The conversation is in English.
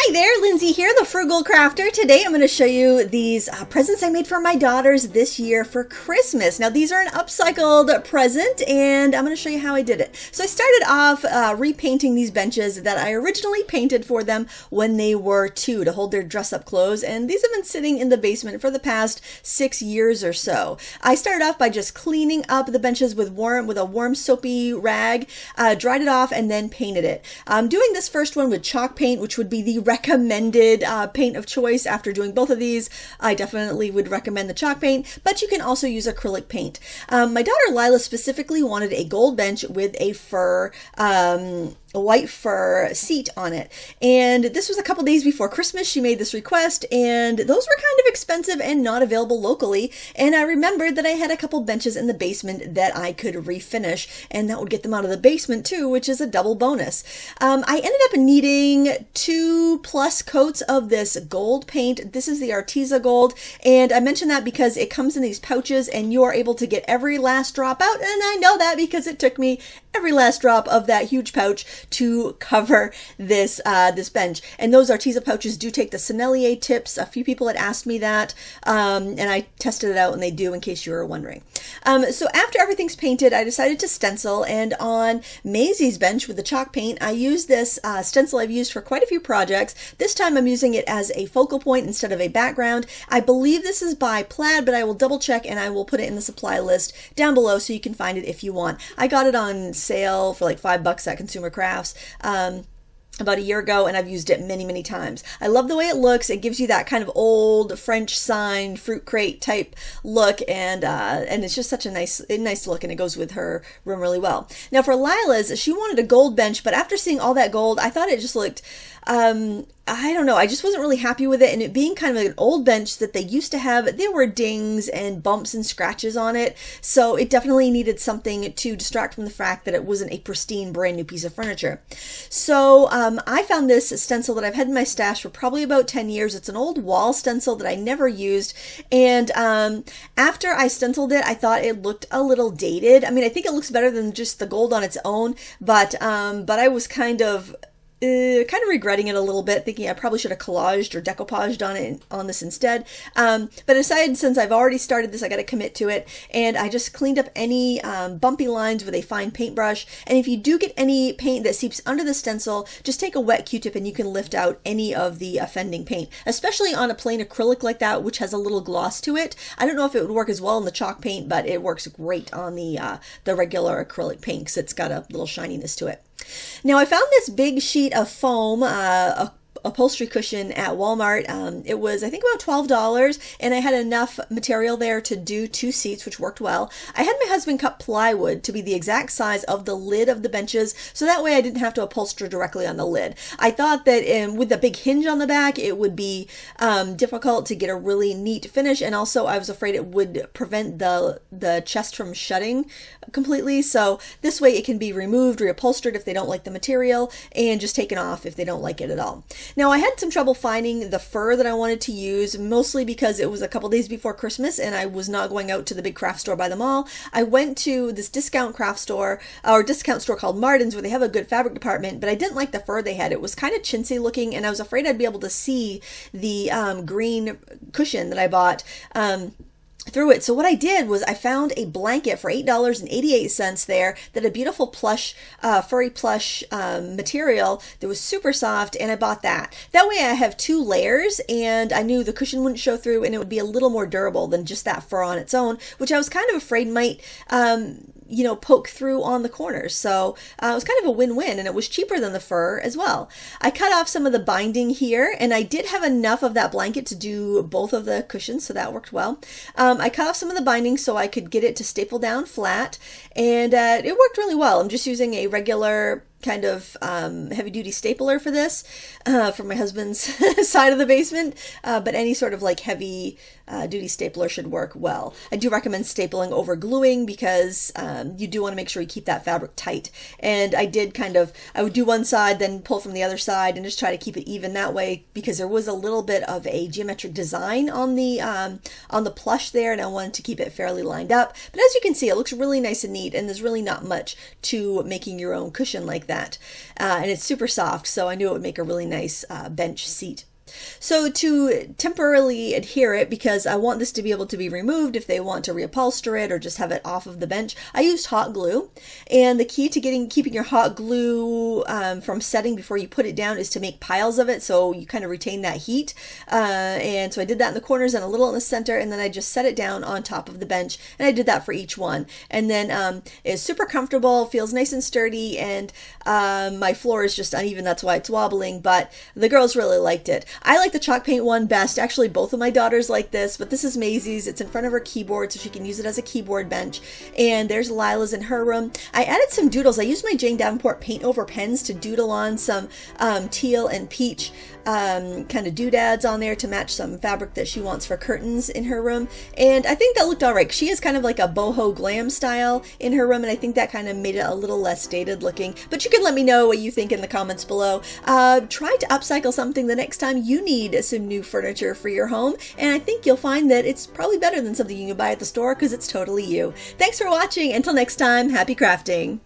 Hi there, Lindsay here, the Frugal Crafter. Today I'm going to show you these presents I made for my daughters this year for Christmas. Now these are an upcycled present and I'm going to show you how I did it. So I started off repainting these benches that I originally painted for them when they were 2 to hold their dress-up clothes, and these have been sitting in the basement for the past 6 years or so. I started off by just cleaning up the benches with a warm soapy rag, dried it off, and then painted it. I'm doing this first one with chalk paint, which would be the recommended paint of choice. After doing both of these, I definitely would recommend the chalk paint, but you can also use acrylic paint. My daughter Lila specifically wanted a gold bench with a white fur seat on it, and this was a couple days before Christmas. She made this request, and those were kind of expensive and not available locally, and I remembered that I had a couple benches in the basement that I could refinish, and that would get them out of the basement too, which is a double bonus. I ended up needing 2+ coats of this gold paint. This is the Arteza Gold, and I mention that because it comes in these pouches and you are able to get every last drop out, and I know that because it took me every last drop of that huge pouch to cover this this bench. And those Arteza pouches do take the sennelier tips. A few people had asked me that, and I tested it out, and they do, in case you were wondering. So after everything's painted, I decided to stencil, and on Maisie's bench with the chalk paint, I used this stencil I've used for quite a few projects. This time I'm using it as a focal point instead of a background. I believe this is by Plaid, but I will double check and I will put it in the supply list down below so you can find it if you want. I got it on sale for like $5 at Consumer Crafts about a year ago, and I've used it many times. I love the way it looks. It gives you that kind of old French sign fruit crate type look, and it's just such a nice look, and it goes with her room really well. Now for Lila's, she wanted a gold bench, but after seeing all that gold, I thought it just looked I don't know, I just wasn't really happy with it, and it being kind of like an old bench that they used to have, there were dings and bumps and scratches on it, so it definitely needed something to distract from the fact that it wasn't a pristine brand new piece of furniture. So I found this stencil that I've had in my stash for probably about 10 years. It's an old wall stencil that I never used, and after I stenciled it, I thought it looked a little dated. I mean, I think it looks better than just the gold on its own, but I was kind of regretting it a little bit, thinking I probably should have collaged or decoupaged on this instead. But I decided, since I've already started this, I got to commit to it, and I just cleaned up any bumpy lines with a fine paintbrush. And if you do get any paint that seeps under the stencil, just take a wet Q-tip and you can lift out any of the offending paint, especially on a plain acrylic like that, which has a little gloss to it. I don't know if it would work as well in the chalk paint, but it works great on the regular acrylic paint because it's got a little shininess to it. Now I found this big sheet of foam, upholstery cushion at Walmart. It was, I think, about $12, and I had enough material there to do 2 seats, which worked well. I had my husband cut plywood to be the exact size of the lid of the benches, so that way I didn't have to upholster directly on the lid. I thought that with the big hinge on the back, it would be difficult to get a really neat finish, and also I was afraid it would prevent the chest from shutting completely, so this way it can be removed, reupholstered if they don't like the material, and just taken off if they don't like it at all. Now I had some trouble finding the fur that I wanted to use, mostly because it was a couple days before Christmas and I was not going out to the big craft store by the mall. I went to this discount store called Martin's, where they have a good fabric department, but I didn't like the fur they had. It was kind of chintzy looking, and I was afraid I'd be able to see the green cushion that I bought through it. So what I did was I found a blanket for $8.88 there that had beautiful plush, furry plush material that was super soft, and I bought that. That way I have 2 layers, and I knew the cushion wouldn't show through, and it would be a little more durable than just that fur on its own, which I was kind of afraid might poke through on the corners. So it was kind of a win-win, and it was cheaper than the fur as well. I cut off some of the binding here, and I did have enough of that blanket to do both of the cushions, so that worked well. I cut off some of the binding so I could get it to staple down flat, and it worked really well. I'm just using a regular kind of heavy-duty stapler for this from my husband's side of the basement, but any sort of like heavy duty stapler should work well. I do recommend stapling over gluing because you do want to make sure you keep that fabric tight. And I would do one side, then pull from the other side, and just try to keep it even that way, because there was a little bit of a geometric design on the plush there, and I wanted to keep it fairly lined up. But as you can see, it looks really nice and neat, and there's really not much to making your own cushion like that. And it's super soft, so I knew it would make a really nice bench seat. So to temporarily adhere it, because I want this to be able to be removed if they want to reupholster it or just have it off of the bench, I used hot glue. And the key to keeping your hot glue from setting before you put it down is to make piles of it, so you kind of retain that heat. And so I did that in the corners and a little in the center, and then I just set it down on top of the bench, and I did that for each one. And then it's super comfortable, feels nice and sturdy, and my floor is just uneven, that's why it's wobbling, but the girls really liked it. I like the chalk paint one best. Actually, both of my daughters like this, but this is Maisie's. It's in front of her keyboard, so she can use it as a keyboard bench. And there's Lila's in her room. I added some doodles. I used my Jane Davenport paint over pens to doodle on some teal and peach kind of doodads on there to match some fabric that she wants for curtains in her room. And I think that looked all right. She has kind of like a boho glam style in her room, and I think that kind of made it a little less dated looking. But you can let me know what you think in the comments below. Try to upcycle something the next time you need some new furniture for your home, and I think you'll find that it's probably better than something you can buy at the store because it's totally you. Thanks for watching. Until next time, happy crafting.